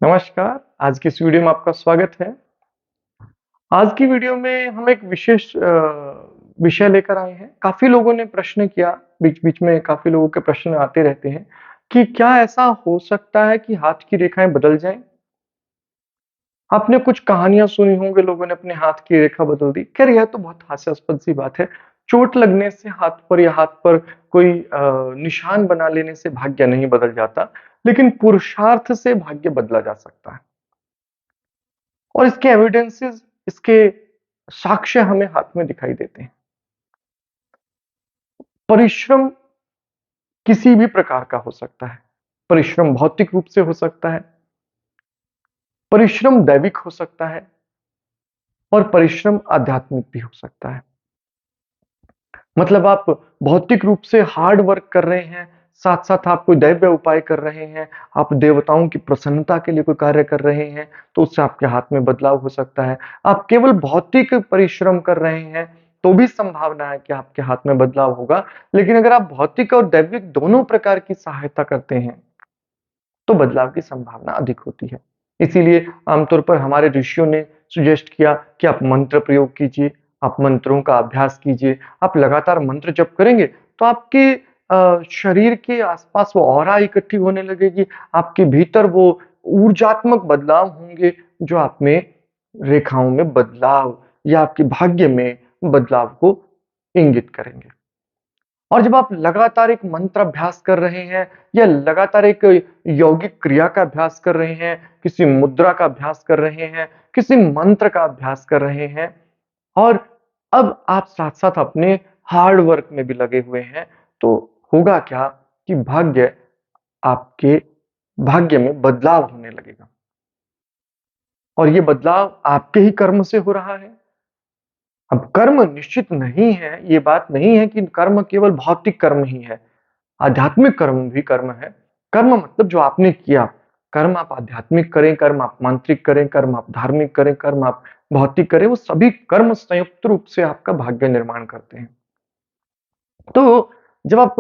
नमस्कार, आज की इस वीडियो में आपका स्वागत है। आज की वीडियो में हम एक विशेष विषय लेकर आए हैं। काफ़ी लोगों ने प्रश्न किया, बीच-बीच में काफ़ी लोगों के प्रश्न आते रहते हैं कि क्या ऐसा हो सकता है कि हाथ की रेखाएँ बदल जाएँ? आपने कुछ कहानियाँ सुनी होंगी, लोगों ने अपने हाथ की रेखा बदल दी। खैर यह तो बहुत हास्यास्पद सी बात है। चोट लगने से हाथ पर कोई निशान बना लेने से भाग्य नहीं बदल जाता, लेकिन पुरुषार्थ से भाग्य बदला जा सकता है। और इसके एविडेंसेस, इसके साक्ष्य हमें हाथ में दिखाई देते हैं। परिश्रम किसी भी प्रकार का हो सकता है। परिश्रम भौतिक रूप से हो सकता है, परिश्रम दैविक हो सकता है और परिश्रम आध्यात्मिक भी हो सकता है। मतलब आप भौतिक रूप से हार्ड वर्क कर रहे हैं, साथ-साथ आप कोई दैवीय उपाय कर रहे हैं, आप देवताओं की प्रसन्नता के लिए कोई कार्य कर रहे हैं, तो उससे आपके हाथ में बदलाव हो सकता है। आप केवल भौतिक परिश्रम कर रहे हैं, तो भी संभावना है कि आपके हाथ में बदलाव होगा। लेकिन अगर आप भौतिक और दैविक दोनों प्रकार की सहायता करते हैं, तो बदलाव की संभावना अधिक होती है। इसीलिए आमतौर पर हमारे ऋषियों ने सजेस्ट किया कि आप मंत्र प्रयोग कीजिए, आप मंत्रों का अभ्यास कीजिए। आप लगातार मंत्र जप करेंगे तो आपके शरीर के आसपास वो ऑरा इकट्ठी होने लगेगी, आपके भीतर वो ऊर्जात्मक बदलाव होंगे जो आप में रेखाओं में बदलाव या आपके भाग्य में बदलाव को इंगित करेंगे। और जब आप लगातार एक मंत्र अभ्यास कर रहे हैं या लगातार एक यौगिक क्रिया का अभ्यास कर रहे हैं, किसी मुद्रा का अभ्यास कर रहे हैं, किसी मंत्र का अभ्यास कर रहे हैं और अब आप साथ-साथ अपने हार्ड वर्क में भी लगे हुए हैं, तो होगा क्या कि आपके भाग्य में बदलाव होने लगेगा। और ये बदलाव आपके ही कर्म से हो रहा है। अब कर्म निश्चित नहीं है, ये बात नहीं है कि कर्म केवल भौतिक कर्म ही है। आध्यात्मिक कर्म भी कर्म है। कर्म मतलब जो आपने किया, कर्म आप आध्यात्मिक करें, कर्म आप मांत्रिक करें, कर्म आप धार्मिक करें, कर्म आप भौतिक करें, वो सभी कर्म संयुक्त रूप से आपका भाग्य निर्माण करते हैं। तो जब आप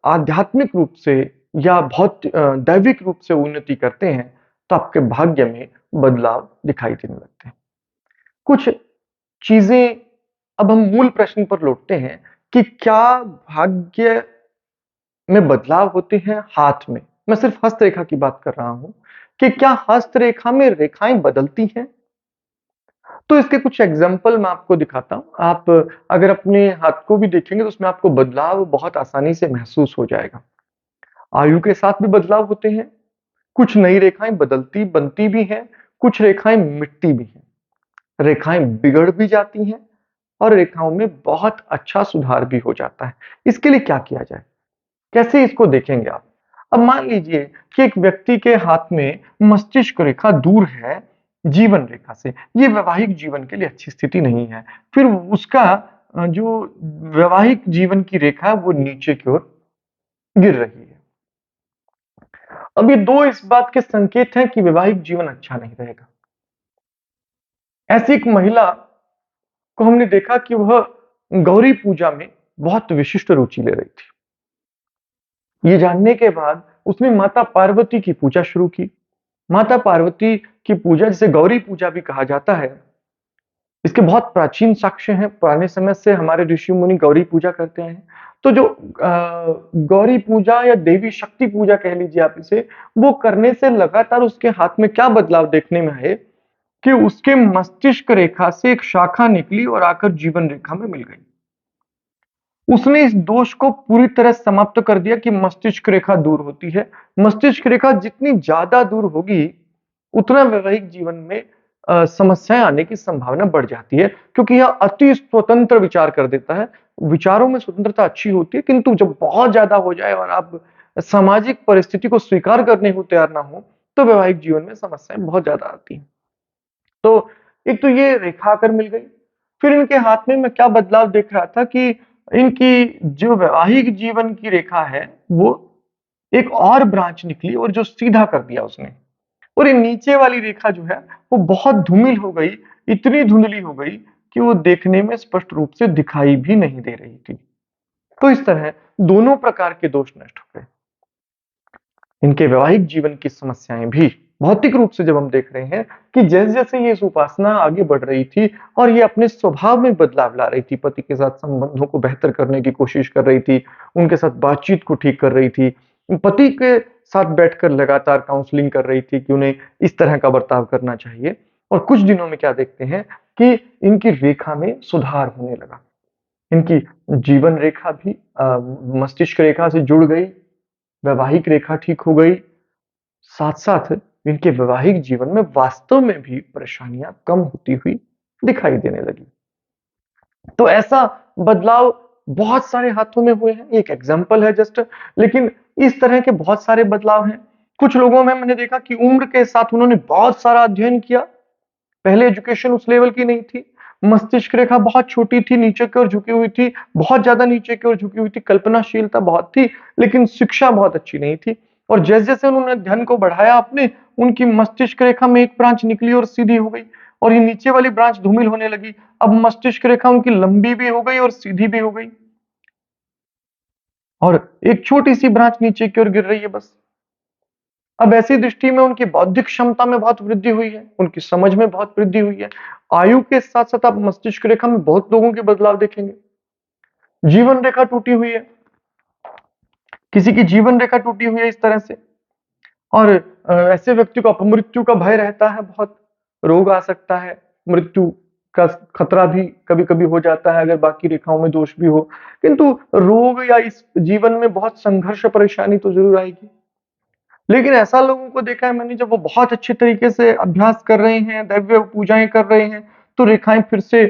आध्यात्मिक रूप से या दैविक रूप से उन्नति करते हैं, तो आपके भाग्य में बदलाव दिखाई देने लगते हैं। कुछ चीज़ें, अब हम मूल प्रश्न पर लौटते हैं कि क्या भाग्य में बदलाव होते हैं हाथ में? मैं सिर्फ हस्तरेखा की बात कर रहा हूं कि क्या हस्तरेखा में रेखाएं बदलती हैं? तो इसके कुछ एग्जाम्पल मैं आपको दिखाता हूं। आप अगर अपने हाथ को भी देखेंगे तो उसमें आपको बदलाव बहुत आसानी से महसूस हो जाएगा। आयु के साथ भी बदलाव होते हैं। कुछ नई रेखाएं बदलती बनती भी हैं, कुछ रेखाएं मिटती भी हैं। रेखाएं बिगड़ भी जाती हैं और रेखाओं में बहुत अच्छा सुधार भी हो जाता है। इसके लिए क्या किया जाए? कैसे इसको देखेंगे आप? अब मान लीजिए कि एक व्यक्ति के हाथ में मस्तिष्क रेखा दूर है जीवन रेखा से, ये वैवाहिक जीवन के लिए अच्छी स्थिति नहीं है। फिर उसका जो वैवाहिक जीवन की रेखा है वो नीचे की ओर गिर रही है। अब ये 2 इस बात के संकेत हैं कि वैवाहिक जीवन अच्छा नहीं रहेगा। ऐसी एक महिला को हमने देखा कि वह गौरी पूजा में बहुत विशिष्ट रुचि ले रही थी। ये जानने के बाद उसने माता पार्वती की पूजा शुरू की। माता पार्वती की पूजा, जिसे गौरी पूजा भी कहा जाता है, इसके बहुत प्राचीन साक्ष्य हैं। पुराने समय से हमारे ऋषि मुनि गौरी पूजा करते आए हैं। तो जो गौरी पूजा या देवी शक्ति पूजा कह लीजिए आप इसे, वो करने से लगातार उसके हाथ में क्या बदलाव देखने में आए कि उसके मस्तिष्क रेखा से एक शाखा निकली और आकर जीवन रेखा में मिल गई। उसने इस दोष को पूरी तरह समाप्त कर दिया कि मस्तिष्क रेखा दूर होती है। मस्तिष्क रेखा जितनी ज्यादा दूर होगी, उतना वैवाहिक जीवन में समस्याएं आने की संभावना बढ़ जाती है, क्योंकि यह अति स्वतंत्र विचार कर देता है। विचारों में स्वतंत्रता अच्छी होती है, किंतु जब बहुत ज्यादा हो जाए और आप सामाजिक परिस्थिति को स्वीकार करने को तैयार ना हो, तो वैवाहिक जीवन में समस्याएं बहुत ज्यादा आती हैं। तो एक तो ये रेखा आकर मिल गई। फिर इनके हाथ में मैं क्या बदलाव देख रहा था कि इनकी जो वैवाहिक जीवन की रेखा है, वो एक और ब्रांच निकली और जो सीधा कर दिया उसने। और ये नीचे वाली रेखा जो है, वो बहुत धूमिल हो गई, इतनी धुंधली हो गई कि वो देखने में स्पष्ट रूप से दिखाई भी नहीं दे रही थी। तो इस तरह दोनों प्रकार के दोष नष्ट हो गए। इनके वैवाहिक जीवन की समस्याएं भी भौतिक रूप से जब हम देख रहे हैं कि जैसे-जैसे ये इस उपासना आगे बढ़ रही थी और ये अपने स्वभाव में बदलाव ला रही थी, पति के साथ संबंधों को बेहतर करने की कोशिश कर रही थी, उनके साथ बातचीत को ठीक कर रही थी, पति के साथ बैठकर लगातार काउंसलिंग कर रही थी कि उन्हें इस तरह का बर्ताव करना चाहिए और कुछ दिनों में क्या देखते हैं कि इनकी रेखा में सुधार होने लगा। इनकी जीवन रेखा भी मस्तिष्क रेखा से जुड़ गई, वैवाहिक रेखा ठीक हो गई, साथ-साथ इनके वैवाहिक जीवन में वास्तव में भी परेशानियाँ कम होती हुई दिखाई देने लगी। तो ऐसा बदलाव बहुत सारे हाथों में हुए हैं, एक एग्ज़ाम्पल है जस्ट लेकिन इस तरह के बहुत सारे बदलाव हैं। कुछ लोगों में मैंने देखा कि उम्र के साथ उन्होंने बहुत सारा अध्ययन किया, पहले एजुकेशन उस लेवल की नहीं थी, मस्तिष्क रेखा बहुत छोटी थी, नीचे की ओर झुकी हुई थी, बहुत ज़्यादा नीचे की ओर झुकी हुई थी, कल्पनाशीलता बहुत थी, लेकिन शिक्षा बहुत अच्छी नहीं थी और जैसे-जैसे उन्होंने अध्ययन को बढ़ाया अपने, उनकी मस्तिष्क रेखा में एक ब्रांच निकली और सीधी हो गई और ये नीचे वाली ब्रांच धूमिल होने लगी। अब मस्तिष्क रेखा उनकी लंबी भी हो गई और सीधी भी हो गई और एक छोटी-सी ब्रांच नीचे की ओर गिर रही है बस। अब ऐसी दृष्टि में उनकी बौद्धिक क्षमता में बहुत वृद्धि हुई है, उनकी समझ में बहुत वृद्धि हुई है। आयु के साथ-साथ आप मस्तिष्क रेखा में बहुत लोगों के बदलाव देखेंगे। जीवन रेखा टूटी हुई है, किसी की जीवन रेखा टूटी हुई है इस तरह से और ऐसे व्यक्ति को अपमृत्यु का भय रहता है बहुत, रोग आ सकता है, मृत्यु का खतरा भी कभी-कभी हो जाता है अगर बाकी रेखाओं में दोष भी हो। किंतु रोग या इस जीवन में बहुत संघर्ष परेशानी तो ज़रूर आएगी। लेकिन ऐसा लोगों को देखा है मैंने जब वो बहुत अच्छे तरीके से अभ्यास कर रहे हैं, दैव्य पूजाएँ कर रहे हैं, तो रेखाएँ फिर से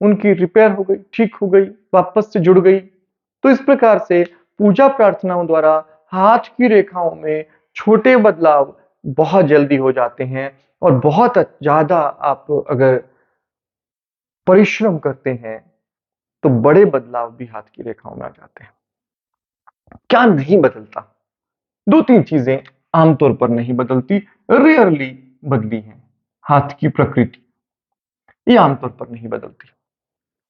उनकी रिपेयर हो गई, ठीक हो गई, वापस से जुड़ गई। तो इस प्रकार से पूजा प्रार्थनाओं द्वारा हाथ की रेखाओं में छोटे बदलाव बहुत जल्दी हो जाते हैं और बहुत ज़्यादा आप अगर परिश्रम करते हैं, तो बड़े बदलाव भी हाथ की रेखाओं में आ जाते हैं। क्या नहीं बदलता? 2-3 चीज़ें आमतौर पर नहीं बदलती, रेयरली बदली हैं। हाथ की प्रकृति, ये आमतौर पर नहीं बदलती।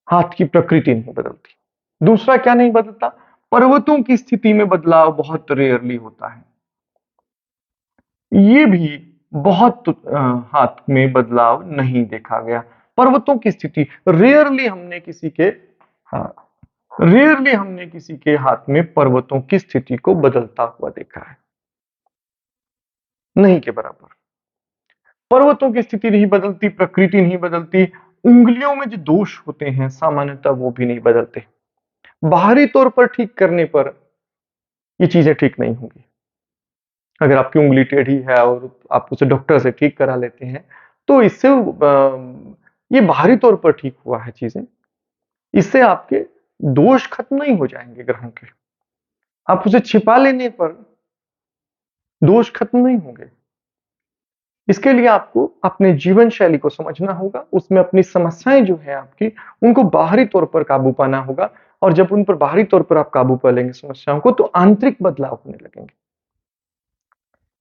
हाथ की प्रकृति नहीं बदलती। दूसरा क्या नहीं बदलता? पर्वतों की स्थिति में बदलाव बहुत रेयरली होता है। ये भी बहुत हाथ में बदलाव नहीं देखा गया। पर्वतों की स्थिति रेयरली हमने किसी के हाँ, रेयरली हमने किसी के हाथ में पर्वतों की स्थिति को बदलता हुआ देखा है। नहीं के बराबर। पर्वतों की स्थिति नहीं बदलती, प्रकृति नहीं बदलती, उँगलियों में जो दोष होते हैं सामान्यतः वो भी नहीं बदलते। बाहरी तौर पर ठीक करने पर ये चीज़ें ठीक नहीं होंगी। अगर आपकी उँगली टेढ़ी है और आप उसे डॉक्टर से ठीक करा लेते हैं, तो इससे ये बाहरी तौर पर ठीक हुआ है चीज़ें। इससे आपके दोष खत्म नहीं हो जाएँगे ग्रहों के। आप उसे छिपा लेने पर दोष खत्म नहीं होंगे। इसके लिए आपको अपने जीवन शैली को समझना होगा, उसमें अपनी समस्याएँ जो हैं आपकी, उनको बाहरी तौर पर काबू पाना होगा और जब उन पर बाहरी तौर पर आप काबू पा लेंगे समस्याओं को, तो आंतरिक बदलाव होने लगेंगे।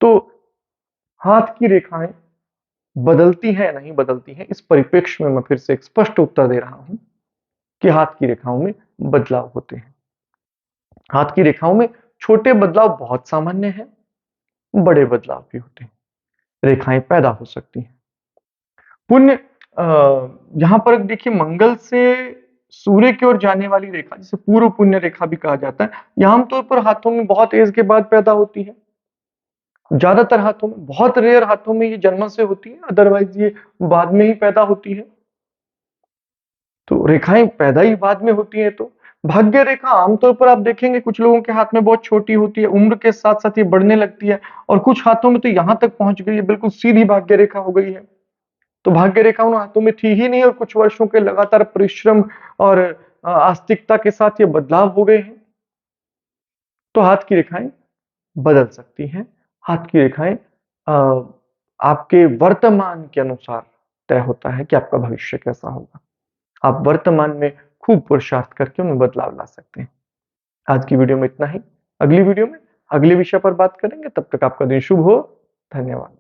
तो हाथ की रेखाएँ बदलती हैं या नहीं बदलती हैं, इस परिप्रेक्ष्य में मैं फिर से एक स्पष्ट उत्तर दे रहा हूँ कि हाथ की रेखाओं में बदलाव होते हैं। हाथ की रेखाओं में छोटे बदलाव बहुत सामान्य हैं, बड़े बदलाव भी होते हैं। रेखाएँ पैदा हो सकती हैं। पुण्य यहाँ पर देखिए मंगल से सूर्य की ओर जाने वाली रेखा जिसे पूर्व पुण्य रेखा भी कहा जाता है, ये आमतौर पर हाथों में बहुत एज के बाद पैदा होती है। ज़्यादातर हाथों में, बहुत रेयर हाथों में ये जन्म से होती है, अदरवाइज़ ये बाद में ही पैदा होती है। तो रेखाएँ पैदा ही बाद में होती हैं तो। भाग्य रेखा आमतौर पर आप देखेंगे कुछ लोगों के हाथ में बहुत छोटी होती है, उम्र के साथ-साथ ये बढ़ने लगती है और कुछ हाथों में तो यहाँ तक पहुँच गई है, बिल्कुल सीधी भाग्य रेखा हो गई है। तो भाग्य रेखा उन हाथों में थी ही नहीं और कुछ वर्षों के लगातार परिश्रम और आस्तिकता के साथ ये बदलाव हो गए हैं। तो हाथ की रेखाएँ बदल सकती हैं। हाथ की रेखाएँ अ, आपके वर्तमान के अनुसार तय होता है कि आपका भविष्य कैसा होगा। आप वर्तमान में खूब पुरुषार्थ करके उनमें बदलाव ला सकते हैं। आज की वीडियो में इतना ही। अगली वीडियो में अगले विषय पर बात करेंगे। तब तक आपका दिन शुभ हो। धन्यवाद।